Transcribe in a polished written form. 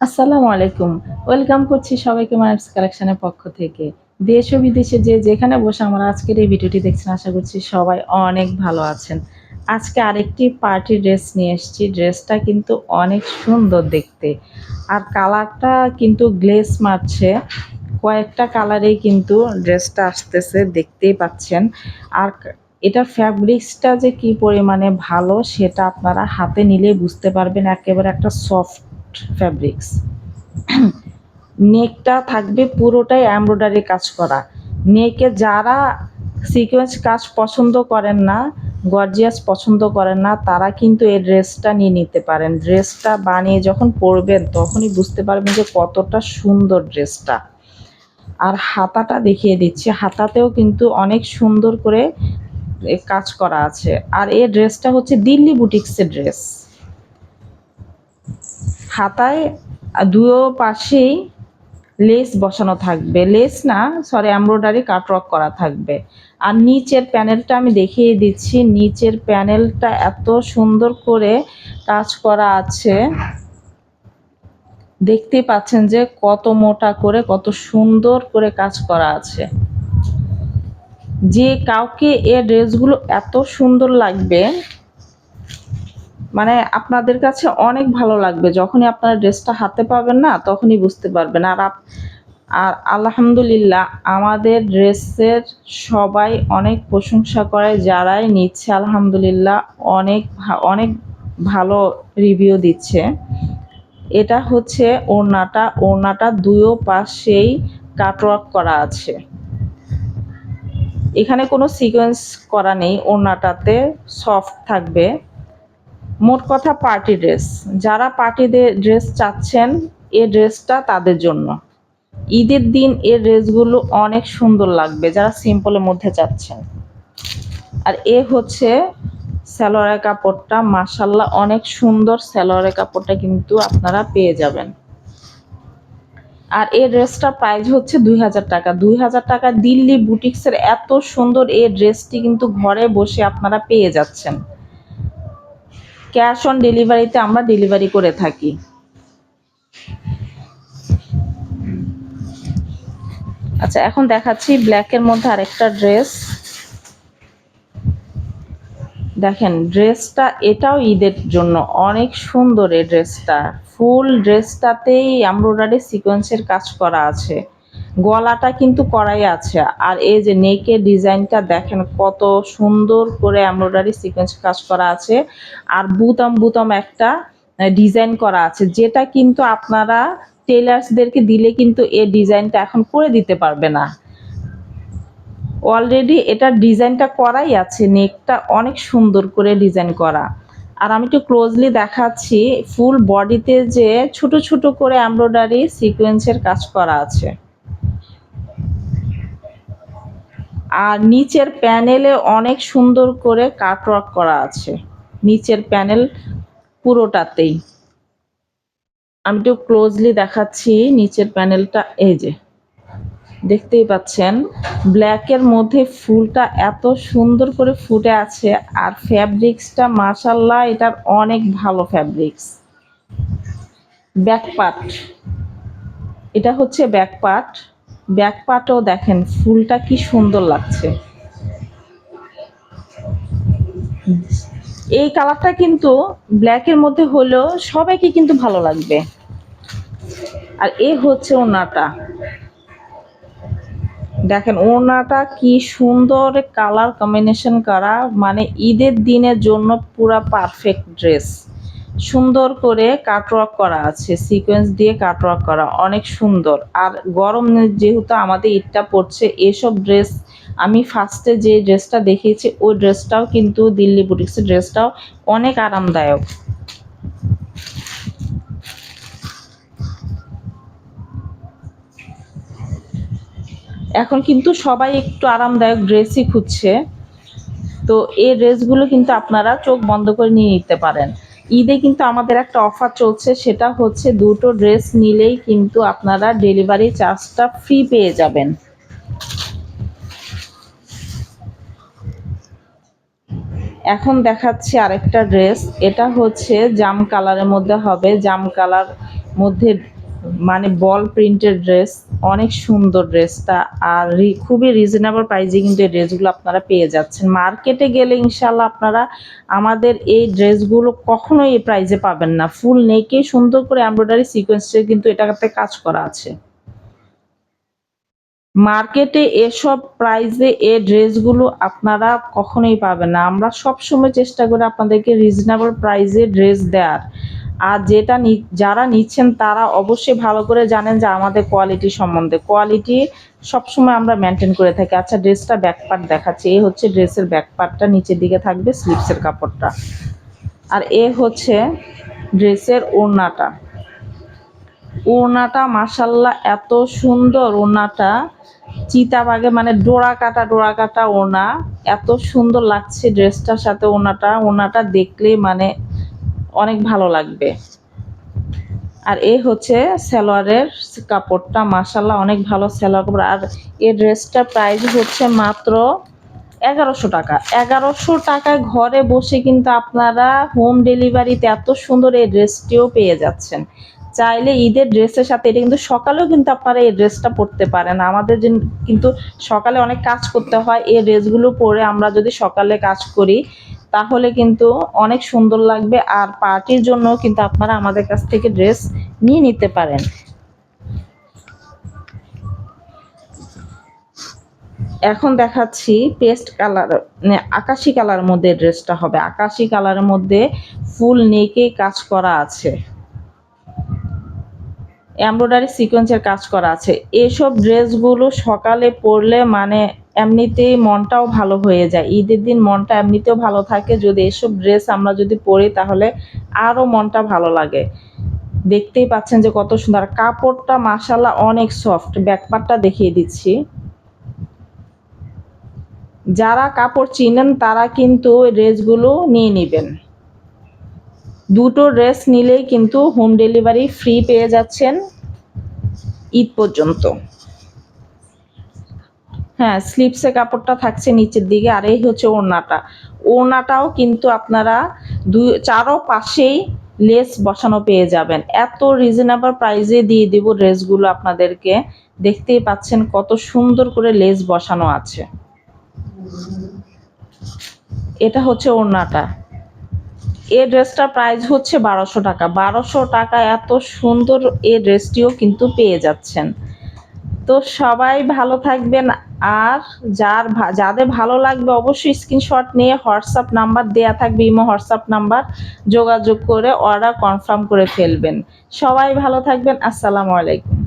আসসালামু আলাইকুম। ওয়েলকাম করছি সবাইকে মার্স কালেকশনের পক্ষ থেকে। দেশ ও বিদেশে যে যেখানে বসে আমার আজকের এই ভিডিওটি দেখছেন আশা করছি সবাই অনেক ভালো আছেন। আজকে আরেকটি পার্টি ড্রেস নিয়ে এসেছি। ড্রেসটা কিন্তু অনেক সুন্দর দেখতে। আর কালারটা কিন্তু গ্লেজ মারছে। কয়েকটা কালারেই কিন্তু ড্রেসটা আসতেছে দেখতেই পাচ্ছেন। আর এটার ফ্যাব্রিক্সটা যে কি পরিমাণে ভালো সেটা আপনারা হাতে নিলেই বুঝতে পারবেন। একেবারে একটা সফট ফ্যাব্রিক্স। নেকটা থাকবে পুরোটাই এমব্রয়ডারি কাজ করা। নেকে যারা সিকোয়েন্স কাজ পছন্দ করেন না, গর্জিয়াস পছন্দ করেন না, তারা কিন্তু এই ড্রেসটা নিয়ে নিতে পারেন। ড্রেসটা বানিয়ে যখন পরবেন তখনই বুঝতে পারবেন যে কতটা সুন্দর ড্রেসটা। আর হাতাটা দেখিয়ে দিচ্ছি, হাতাতেও কিন্তু অনেক সুন্দর করে কাজ করা আছে। আর এই ড্রেসটা হচ্ছে দিল্লি বুটিক্সের ড্রেস। হাতায় দুও পাশেই লেস বসানো থাকবে, লেস না সরি এমব্রয়ডারি কাটওয়ার্ক করা থাকবে। আর নিচের প্যানেলটা আমি দেখিয়ে দিচ্ছি, নিচের প্যানেলটা এত সুন্দর করে কাজ করা আছে, দেখতেই পাচ্ছেন যে কত মোটা করে কত সুন্দর করে কাজ করা আছে। যে কাউকে এই ড্রেসগুলো এত সুন্দর লাগবে, মানে আপনাদের কাছে অনেক ভালো লাগবে। যখনই আপনারা ড্রেসটা হাতে পাবেন না তখনই বুঝতে পারবেন। আর আলহামদুলিল্লাহ আমাদের ড্রেসের সবাই অনেক প্রশংসা করে, যারাই নিচ্ছে আলহামদুলিল্লাহ অনেক অনেক ভালো রিভিউ দিচ্ছে। এটা হচ্ছে ওড়নাটা দুও পাশেই কাটওয়ার্ক করা আছে। এখানে কোনো সিকোয়েন্স করা নেই, ওড়নাটাতে সফট থাকবে। মোট কথা পার্টি ড্রেস, যারা পার্টি ড্রেস চাচ্ছেন এই ড্রেসটা তাদের জন্য। ঈদের দিন এই ড্রেসগুলো অনেক সুন্দর লাগবে যারা সিম্পলের মধ্যে চাচ্ছেন। আর এ হচ্ছে সালোয়ারের কাপড়টা, মাশাল্লাহ অনেক সুন্দর সালোয়ারের কাপড়টা কিন্তু আপনারা পেয়ে যাবেন। আর এই ড্রেসটার প্রাইস হচ্ছে 2000 টাকা। 2000 টাকা দিল্লি বুটিক্সের এত সুন্দর এই ড্রেসটি কিন্তু ঘরে বসে আপনারা পেয়ে যাচ্ছেন। ক্যাশ অন ডেলিভারিতে আমরা ডেলিভারি করে থাকি। আচ্ছা, এখন দেখাচ্ছি ব্ল্যাকের মধ্যে আরেকটা ড্রেস। দেখেন ড্রেসটা, এটাও ঈদের জন্য অনেক সুন্দর। এই ড্রেসটা ফুল ড্রেসটাতেই এমব্রয়ডারি সিকোয়েন্সের কাজ করা আছে, গলাটা কিন্তু করাই আছে। আর এই যে নেকের ডিজাইনটা দেখেন কত সুন্দর করে এমব্রয়ডারি সিকোয়েন্স কাজ করা আছে। আর বুতাম বুতাম একটা ডিজাইন করা আছে, যেটা কিন্তু আপনারা টেলার্সদেরকে দিলে কিন্তু এই ডিজাইনটা এখন করে দিতে পারবে না। অলরেডি এটার ডিজাইনটা করাই আছে, নেকটা অনেক সুন্দর করে ডিজাইন করা। আর আমি একটু ক্লোজলি দেখাচ্ছি, ফুল বডিতে যে ছোট ছোট করে এমব্রয়ডারি সিকোয়েন্সের কাজ করা আছে। আর নিচের প্যানেলে অনেক সুন্দর করে কাটওয়ার্ক করা আছে, নিচের প্যানেল পুরোটাতেই। আমি একটু ক্লোজলি দেখাচ্ছি নিচের প্যানেলটা, এই যে দেখতেই পাচ্ছেন ব্ল্যাকের মধ্যে ফুলটা এত সুন্দর করে ফুটে আছে। আর ফ্যাব্রিক্সটা মাশাল্লাহ এটার অনেক ভালো ফ্যাব্রিক্স। ব্যাক পার্ট, এটা হচ্ছে ব্যাক পার্ট। ব্যাক পার্টও দেখেন ফুলটা কি সুন্দর লাগছে। এই কালারটা কিন্তু ব্ল্যাকের মধ্যে হলেও সবাইকে কিন্তু ভালো লাগবে। আর এ হচ্ছে ওড়নাটা, দেখেন ওড়নাটা কি সুন্দর কালার কম্বিনেশন করা, মানে ঈদের দিনের জন্য পুরা পারফেক্ট ড্রেস। সুন্দর করে কাটওয়ার্ক করা আছে, সিকোয়েন্স দিয়ে কাটওয়ার্ক করা, অনেক সুন্দর। আর গরম যেহেতু আমাদের ঈদটা পড়ছে, এসব ড্রেস আমি ফার্স্টে যে ড্রেসটা দেখিয়েছি ওই ড্রেসটাও কিন্তু দিল্লি বুটিক্সের ড্রেসটাও অনেক আরামদায়ক। এখন কিন্তু সবাই একটু আরামদায়ক ড্রেসই খুঁজছে, তো এই ড্রেসগুলো কিন্তু আপনারা চোখ বন্ধ করে নিয়ে নিতে পারেন। ঈদে কিন্তু আমাদের একটা অফার চলছে, সেটা হচ্ছে দুটো ড্রেস নিলেই কিন্তু আপনারা ডেলিভারি চার্জটা ফ্রি পেয়ে যাবেন। এখন দেখাচ্ছি আরেকটা ড্রেস, এটা হচ্ছে জাম কালারের মধ্যে হবে, জাম কালার মধ্যে মানে বল প্রিন্টের ড্রেস, অনেক সুন্দর ড্রেসটা। আর খুবই রিজনেবল প্রাইসে কিন্তু এই ড্রেসগুলো আপনারা পেয়ে যাচ্ছেন। মার্কেটে গেলে ইনশাল্লাহ আপনারা আমাদের এই ড্রেসগুলো কখনোই এই প্রাইসে পাবেন না। ফুল নেকে সুন্দর করে এমব্রয়ডারি সিকোয়েন্সে কিন্তু এটাতে কাজ করা আছে। মার্কেটে এসব প্রাইসে এই ড্রেসগুলো আপনারা কখনোই পাবেন না। আমরা সবসময় চেষ্টা করি আপনাদেরকে রিজনেবল প্রাইসে ড্রেস দেওয়ার। আর যারা নিচ্ছেন তারা অবশ্যই ভালো করে জানেন যে আমাদের কোয়ালিটি সম্বন্ধে। কোয়ালিটি সবসময় আমরা মেনটেন করে থাকি। আচ্ছা, ড্রেসটা ব্যাক পার্ট দেখাচ্ছি। এই হচ্ছে ড্রেসের ব্যাক পার্টটা, নিচের দিকে থাকবে স্লিপসের কাপড়টা। আর এ হচ্ছে ড্রেসের ওড়নাটা। ওড়নাটা মাশাল্লাহ এত সুন্দর, ওড়নাটা চিতাবাগে মানে ডোরা কাটা ওড়না, এত সুন্দর লাগছে ড্রেসটার সাথে। ওড়নাটা দেখলেই মানে অনেক ভালো লাগবে। আর এই হচ্ছে সালোয়ারের কাপড়টা, মাশাল্লাহ অনেক ভালো সালোয়ার কাপড়। আর এই ড্রেসটার প্রাইস হচ্ছে মাত্র 1100 টাকা। 1100 টাকায় ঘরে বসে কিন্তু আপনারা হোম ডেলিভারিতে এত সুন্দর এই ড্রেসটিও পেয়ে যাচ্ছেন। চাইলে ঈদের ড্রেসের সাথে এটা কিন্তু সকালেও কিন্তু আপনারা এই ড্রেসটা পরতে পারেন। আমাদের কিন্তু সকালে অনেক কাজ করতে হয়, এই ড্রেসগুলো পরে আমরা যদি সকালে কাজ করি তাহলে কিন্তু অনেক সুন্দর লাগবে। আর পার্টির জন্য কিন্তু আপনারা আমাদের কাছ থেকে ড্রেস নিয়ে নিতে পারেন। এখন দেখাচ্ছি পেস্ট কালার, আকাশি কালার মধ্যে ড্রেসটা হবে। আকাশি কালারের মধ্যে ফুল নেকে কাজ করা আছে, এমব্রয়ডারি সিকোয়েন্সের কাজ করা আছে। এসব ড্রেসগুলো সকালে পরলে মানে এমনিতেই মনটাও ভালো হয়ে যায়। ঈদের দিন মনটা এমনিতেও ভালো থাকে। যদি এসব ড্রেস আমরা যদি পরি তাহলে আরও মনটা ভালো লাগে। দেখতেই পাচ্ছেন যে কত সুন্দর কাপড়টা, মাশাল্লাহ অনেক সফট। ব্যাকপার্টটা দেখিয়ে দিচ্ছি। যারা কাপড় চিনেন তারা কিন্তু ওই ড্রেসগুলো নিয়ে নেবেন। দুটো ড্রেস নিলেই কিন্তু হোম ডেলিভারি ফ্রি পেয়ে যাচ্ছেন ঈদ পর্যন্ত। হ্যাঁ, স্লিপসে কাপড়টা থাকছে নিচের দিকে। আর এই হচ্ছে ওড়নাটাও কিন্তু আপনারা চারো পাশেই লেস বসানো পেয়ে যাবেন। এত রিজনেবল প্রাইসে দিয়ে দিব ড্রেসগুলো আপনাদেরকে। দেখতেই পাচ্ছেন কত সুন্দর করে লেস বসানো আছে। এটা হচ্ছে ওড়নাটা। এই ড্রেসটার প্রাইস হচ্ছে 1200 টাকা। 1200 টাকা এত সুন্দর এই ড্রেসটিও কিন্তু পেয়ে যাচ্ছেন। তো সবাই ভালো থাকবেন। আর যাদের ভালো লাগবে অবশ্যই স্ক্রিনশট নিয়ে হোয়াটসঅ্যাপ নাম্বার দেয়া থাকবে, ইমো হোয়াটসঅ্যাপ নাম্বার, যোগাযোগ করে অর্ডার কনফার্ম করে ফেলবেন। সবাই ভালো থাকবেন। আসসালামু আলাইকুম।